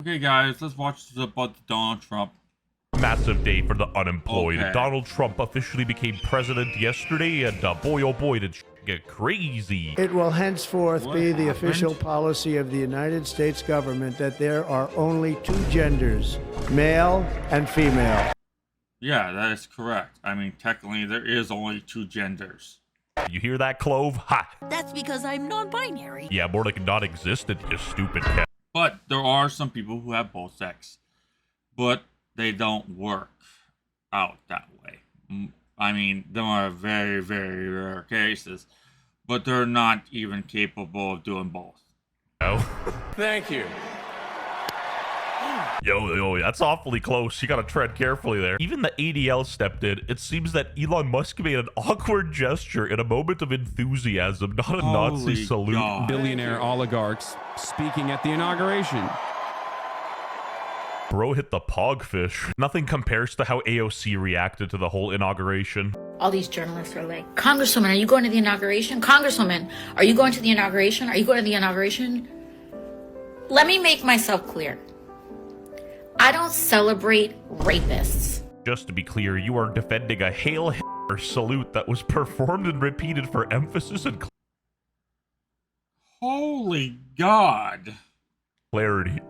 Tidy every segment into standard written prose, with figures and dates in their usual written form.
Okay, guys, let's watch this about Donald Trump. Massive day for the unemployed. Okay. Donald Trump officially became president yesterday, and boy, oh boy, did get crazy. It will henceforth What be the happened? official policy of the United States government that there are only two genders, male and female. Yeah, that is correct. I mean, technically, there is only two genders. You hear that, Clove? Ha! That's because I'm non-binary. Yeah, more like non-existent, you stupid cat. But there are some people who have both sex, but they don't work out that way. I mean, there are very, very rare cases, but they're not even capable of doing both. Oh. Thank you. Yo, that's awfully close. You gotta tread carefully there. Even the ADL stepped in. It seems that Elon Musk made an awkward gesture in a moment of enthusiasm, not a Nazi Holy salute. God. Billionaire oligarchs speaking at the inauguration. Bro hit the pogfish. Nothing compares to how AOC reacted to the whole inauguration. All these journalists are like, Congresswoman, are you going to the inauguration? Congresswoman, are you going to the inauguration? Are you going to the inauguration? Let me make myself clear. I don't celebrate rapists. Just to be clear, you are defending a Hail Hitler salute that was performed and repeated for emphasis and Holy God. clarity.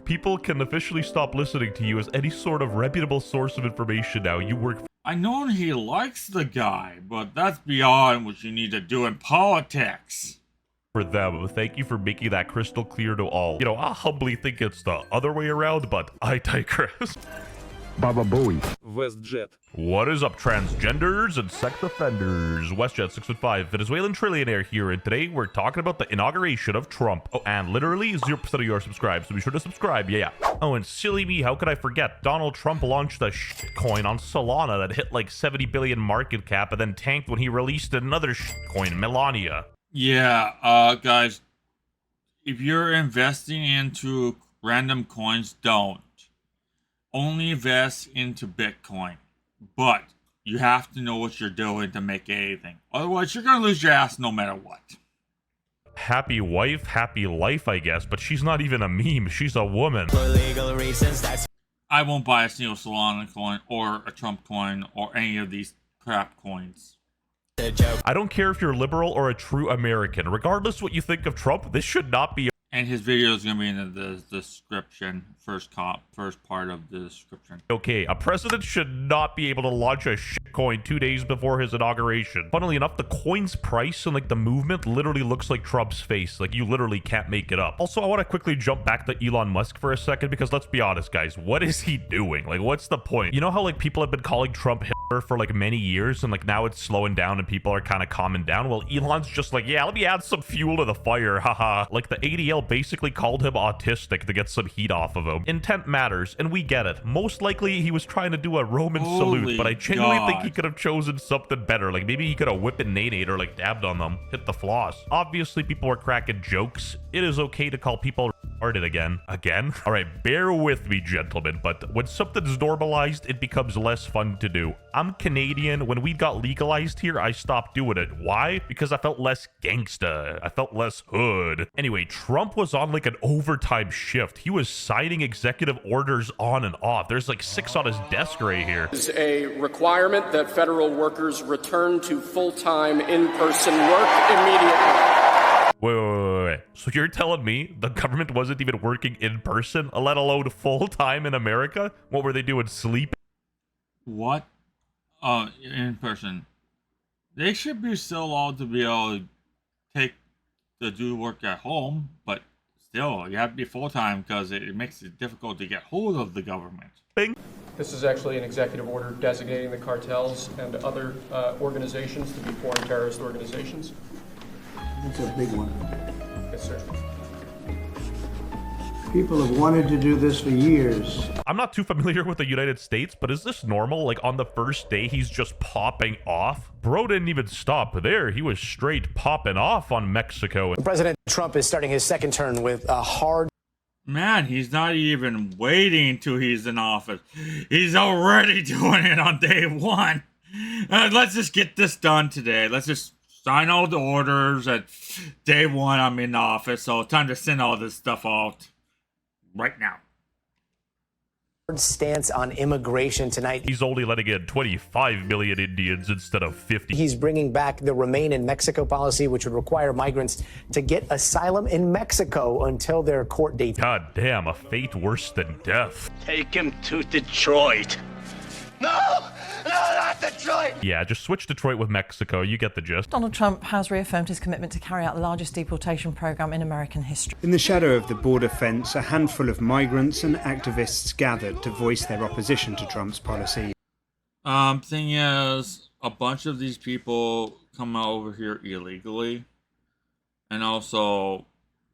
People can officially stop listening to you as any sort of reputable source of information now. You work I know he likes the guy, but that's beyond what you need to do in politics. for them. Thank you for making that crystal clear to all. You know, I humbly think it's the other way around, but I digress. Baba Booey. WestJett. What is up, transgenders and sex offenders? WestJett 6'5", Venezuelan trillionaire here, and today we're talking about the inauguration of Trump. Oh, and literally 0% of you are subscribed, so be sure to subscribe, yeah. Oh, and silly me, how could I forget? Donald Trump launched a coin on Solana that hit like 70 billion market cap and then tanked when he released another coin, Melania. Yeah, guys, if you're investing into random coins, don't. Only invest into Bitcoin. But you have to know what you're doing to make anything. Otherwise, you're going to lose your ass no matter what. Happy wife, happy life, I guess, but she's not even a meme. She's a woman. For legal reasons, that's I won't buy a single Solana coin or a Trump coin or any of these crap coins. a joke. I don't care if you're liberal or a true American. Regardless what you think of Trump, this should not be And his video is going to be in the description, first part of the description. okay. A president should not be able to launch a shitcoin 2 days before his inauguration. Funnily enough, the coin's price and like the movement literally looks like Trump's face. Like you literally can't make it up. Also, I want to quickly jump back to Elon Musk for a second because let's be honest, guys. What is he doing? Like, what's the point? You know how like people have been calling Trump Hitler for like many years and like now it's slowing down and people are kind of calming down? Well, Elon's just like, yeah, let me add some fuel to the fire. Haha. Like the ADL basically called him autistic to get some heat off of him. Intent matters, and we get it. Most likely he was trying to do a Roman salute, Holy but I genuinely think he God. could have chosen something better. Like maybe he could have whipped a nade or like dabbed on them, hit the floss. Obviously people are cracking jokes. It is okay to call people retarded again. All right, bear with me, gentlemen, but when something's normalized, it becomes less fun to do. I'm Canadian. When we got legalized here, I stopped doing it. Why? Because I felt less gangsta. I felt less hood. Anyway, Trump was on like an overtime shift. He was signing executive orders on and off. There's like 6 on his desk right here. Is a requirement that federal workers return to full-time in-person work immediately. Wait. So you're telling me the government wasn't even working in person, let alone full-time in America? What were they doing, sleep? What? In person. They should be still allowed to be able to do work at home, but still, you have to be full-time because it makes it difficult to get hold of the government. Bing. This is actually an executive order designating the cartels and other organizations to be foreign terrorist organizations. That's a big one. Yes, sir. People have wanted to do this for years. I'm not too familiar with the United States, but is this normal? Like on the first day, he's just popping off? Bro didn't even stop there. He was straight popping off on Mexico. President Trump is starting his second term with a hard Man, he's not even waiting till he's in office. He's already doing it on day one. Let's just get this done today. Let's just sign all the orders at day one I'm in office. So it's time to send all this stuff out. right now. Stance on immigration tonight. He's only letting in 25 million Indians instead of 50. He's bringing back the Remain in Mexico policy, which would require migrants to get asylum in Mexico until their court date. God damn, a fate worse than death. Take him to Detroit. No, not Detroit. Yeah, just switch Detroit with Mexico. You get the gist. Donald Trump has reaffirmed his commitment to carry out the largest deportation program in American history. In the shadow of the border fence, a handful of migrants and activists gathered to voice their opposition to Trump's policy. Thing is, a bunch of these people come over here illegally, and also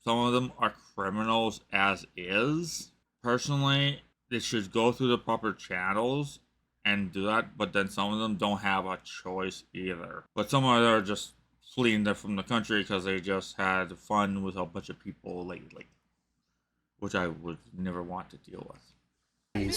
some of them are criminals as is. Personally, they should go through the proper channels and do that, but then some of them don't have a choice either. But some of them are just fleeing from the country because they just had fun with a bunch of people lately, which I would never want to deal with.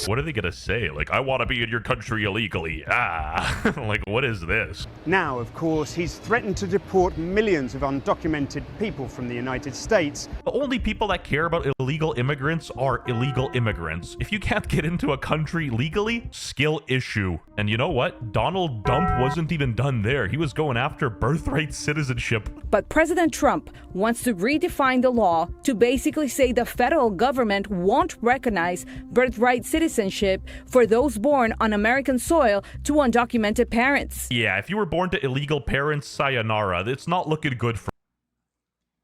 What are they gonna say? Like, I want to be in your country illegally. Ah, like, what is this? Now, of course, he's threatened to deport millions of undocumented people from the United States. The only people that care about illegal immigrants are illegal immigrants. If you can't get into a country legally, skill issue. And you know what? Donald Dump wasn't even done there. He was going after birthright citizenship. But President Trump wants to redefine the law to basically say the federal government won't recognize birthright citizenship for those born on American soil to undocumented parents. Yeah, if you were born to illegal parents, sayonara. It's not looking good for...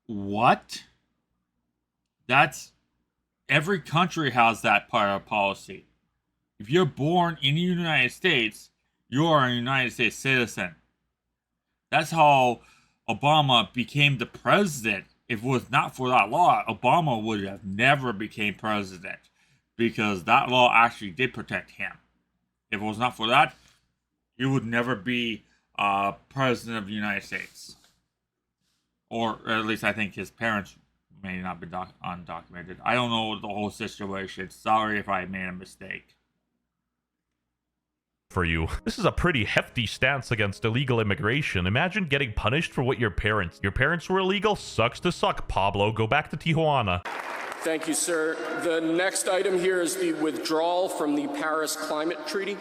What? That's... Every country has that part of policy. If you're born in the United States, you are a United States citizen. That's how Obama became the president. If it was not for that law, Obama would have never became president, because that law actually did protect him. If it was not for that, he would never be president of the United States. Or at least I think his parents may not be undocumented. I don't know the whole situation. Sorry if I made a mistake. For you. This is a pretty hefty stance against illegal immigration. Imagine getting punished for what your parents were illegal? Sucks to suck, Pablo. Go back to Tijuana. Thank you, sir. The next item here is the withdrawal from the Paris Climate Treaty.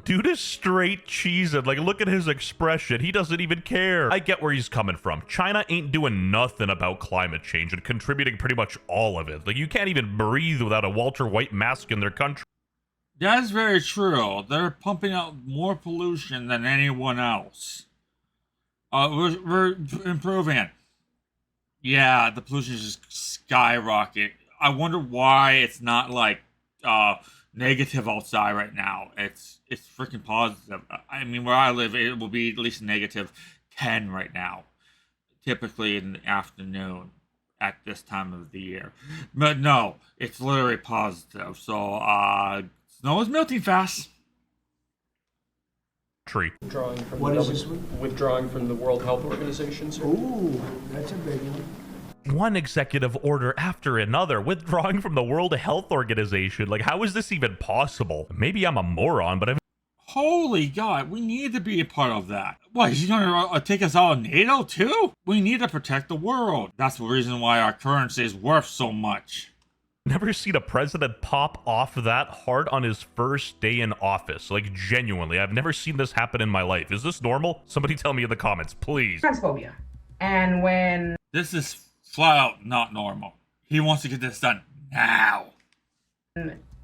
Dude is straight cheesing. Like, look at his expression. He doesn't even care. I get where he's coming from. China ain't doing nothing about climate change and contributing pretty much all of it. Like, you can't even breathe without a Walter White mask in their country. That's very true. They're pumping out more pollution than anyone else. We're improving it. Yeah, the pollution is just skyrocketing. I wonder why it's not like negative outside right now. It's freaking positive. I mean, where I live, it will be at least -10 right now, typically in the afternoon at this time of the year. But no, it's literally positive. So snow is melting fast. Tree. Withdrawing from the World Health Organization, sir. Ooh, that's a big one. One executive order after another, withdrawing from the World Health Organization. Like, how is this even possible? Maybe I'm a moron, but Holy God, we need to be a part of that. What, is he going to take us out of NATO too? We need to protect the world. That's the reason why our currency is worth so much. never seen a president pop off that hard on his first day in office. Like, genuinely, I've never seen this happen in my life. Is this normal? Somebody tell me in the comments, please. Transphobia. And when... This is flat out not normal. He wants to get this done now.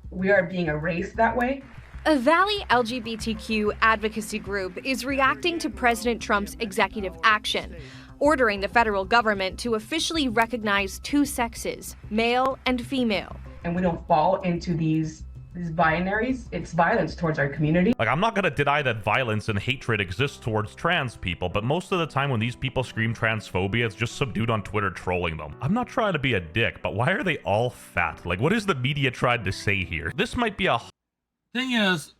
We are being erased that way. A Valley LGBTQ advocacy group is reacting to President Trump's executive action, ordering the federal government to officially recognize two sexes, male and female. And we don't fall into these binaries. It's violence towards our community. Like, I'm not gonna deny that violence and hatred exists towards trans people, but most of the time when these people scream transphobia, it's just some dude on Twitter trolling them. I'm not trying to be a dick, but why are they all fat? Like, what is the media trying to say here? This might be a... Thing is,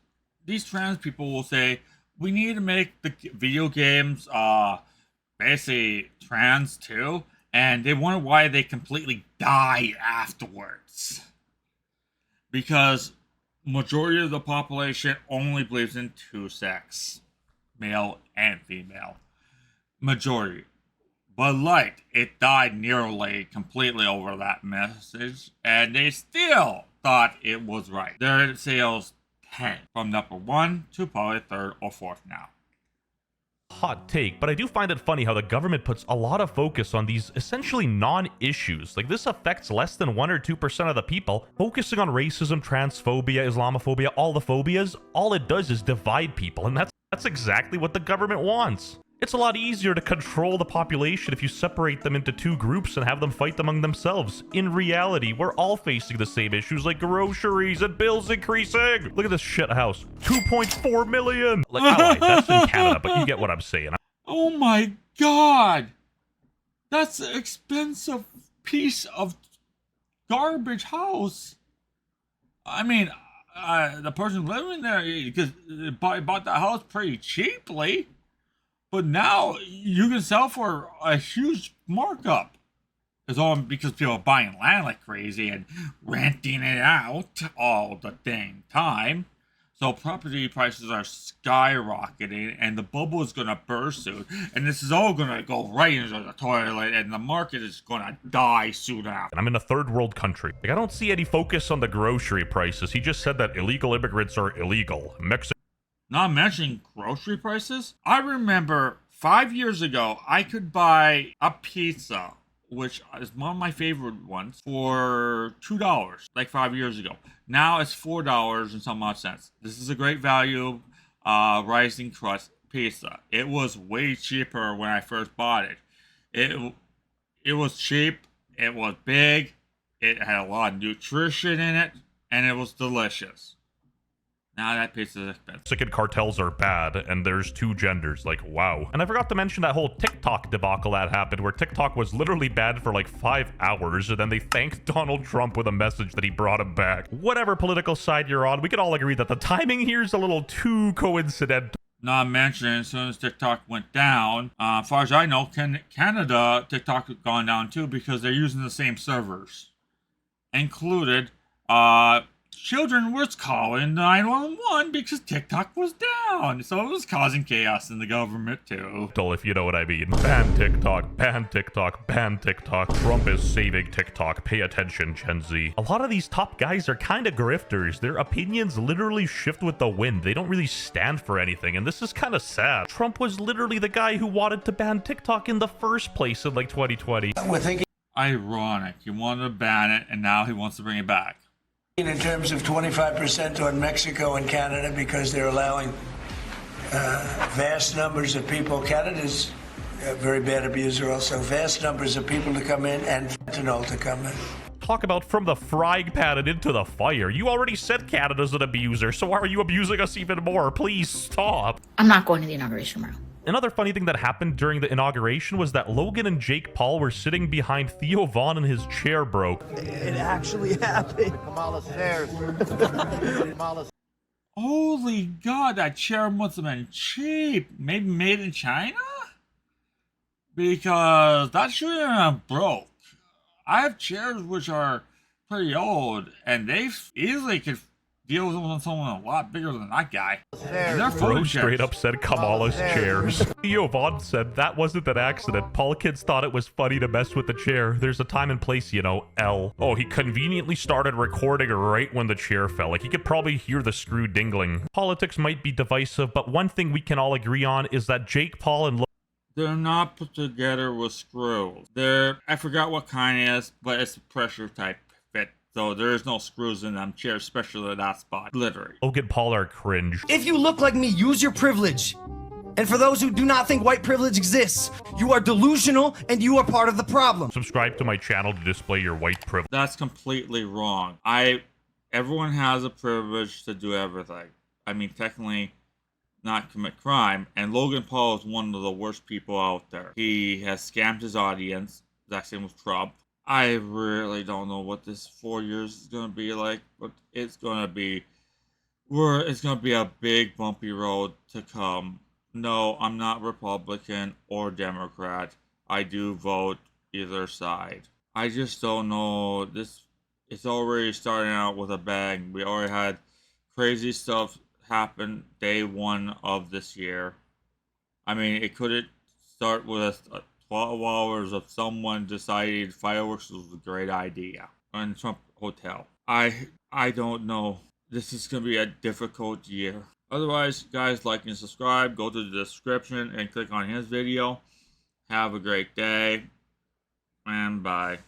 these trans people will say, we need to make the video games, basically trans too, and they wonder why they completely die afterwards. Because majority of the population only believes in two sex, male and female. Majority. Bud Light, it died nearly completely over that message, and they still thought it was right. Their sales tanked from number 1 to probably 3rd or 4th now. Hot take, but I do find it funny how the government puts a lot of focus on these essentially non-issues. Like, this affects less than 1 or 2% of the people. Focusing on racism, transphobia, Islamophobia, all the phobias, all it does is divide people, and that's exactly what the government wants. It's a lot easier to control the population if you separate them into 2 groups and have them fight among themselves. In reality, we're all facing the same issues like groceries and bills increasing. Look at this shit house. 2.4 million. Like, alright, that's in Canada, but you get what I'm saying. Oh my god! That's an expensive piece of garbage house. I mean, the person living there, because bought that house pretty cheaply. But now you can sell for a huge markup. It's all because people are buying land like crazy and renting it out all the dang time. So property prices are skyrocketing and the bubble is going to burst soon. And this is all going to go right into the toilet and the market is going to die soon after. I'm in a third world country. Like, I don't see any focus on the grocery prices. He just said that illegal immigrants are illegal. Mexico. Not mentioning grocery prices, I remember 5 years ago, I could buy a pizza, which is one of my favorite ones, for $2, like 5 years ago. Now it's $4 and some odd cents. This is a great value, rising crust pizza. It was way cheaper when I first bought it. It was cheap, it was big, it had a lot of nutrition in it, and it was delicious. Now that pizza is expensive. Mexican cartels are bad, and there's 2 genders. Like, wow. And I forgot to mention that whole TikTok debacle that happened, where TikTok was literally banned for like 5 hours, and then they thanked Donald Trump with a message that he brought him back. Whatever political side you're on, we can all agree that the timing here is a little too coincidental. Not mentioned, as soon as TikTok went down, as far as I know, Canada, TikTok had gone down too because they're using the same servers. Included, children was calling 911 because TikTok was down. So it was causing chaos in the government too. If you know what I mean. Ban TikTok, ban TikTok, ban TikTok. Trump is saving TikTok. Pay attention, Gen Z. A lot of these top guys are kind of grifters. Their opinions literally shift with the wind. They don't really stand for anything, and this is kind of sad. Trump was literally the guy who wanted to ban TikTok in the first place in like 2020. Ironic. He wanted to ban it, and now he wants to bring it back. In terms of 25% on Mexico and Canada because they're allowing vast numbers of people. Canada's a very bad abuser also. Vast numbers of people to come in and fentanyl to come in. Talk about from the frying pan and into the fire. You already said Canada's an abuser, so why are you abusing us even more? Please stop. I'm not going to the inauguration tomorrow. Another funny thing that happened during the inauguration was that Logan and Jake Paul were sitting behind Theo Vaughn and his chair broke. It actually happened. Kamala Harris. Holy God, that chair must have been cheap. Maybe made in China? Because that shouldn't have broke. I have chairs which are pretty old, and they easily could deal with someone a lot bigger than that guy. Bro straight up said Kamala's chairs. Theo Vaughn said that wasn't an accident. Paul kids thought it was funny to mess with the chair. There's a time and place, you know, L. Oh, he conveniently started recording right when the chair fell. Like, he could probably hear the screw dingling. Politics might be divisive, but one thing we can all agree on is that Jake Paul and they're not put together with screws. I forgot what kind it is, but it's a pressure type fit. So there's no screws in them chairs, especially that spot. Literally. Logan Paul are cringe. If you look like me, use your privilege. And for those who do not think white privilege exists, you are delusional and you are part of the problem. Subscribe to my channel to display your white privilege. That's completely wrong. Everyone has a privilege to do everything. I mean, technically, not commit crime. And Logan Paul is one of the worst people out there. He has scammed his audience. Exact same with Trump. I really don't know what this 4 years is going to be like, but it's going to be a big bumpy road to come. No, I'm not Republican or Democrat. I do vote either side. I just don't know. It's already starting out with a bang. We already had crazy stuff happen day one of this year. I mean, it couldn't start with 12 hours of someone deciding fireworks was a great idea in Trump Hotel. I don't know. This is going to be a difficult year. Otherwise, guys, like and subscribe. Go to the description and click on his video. Have a great day. And bye.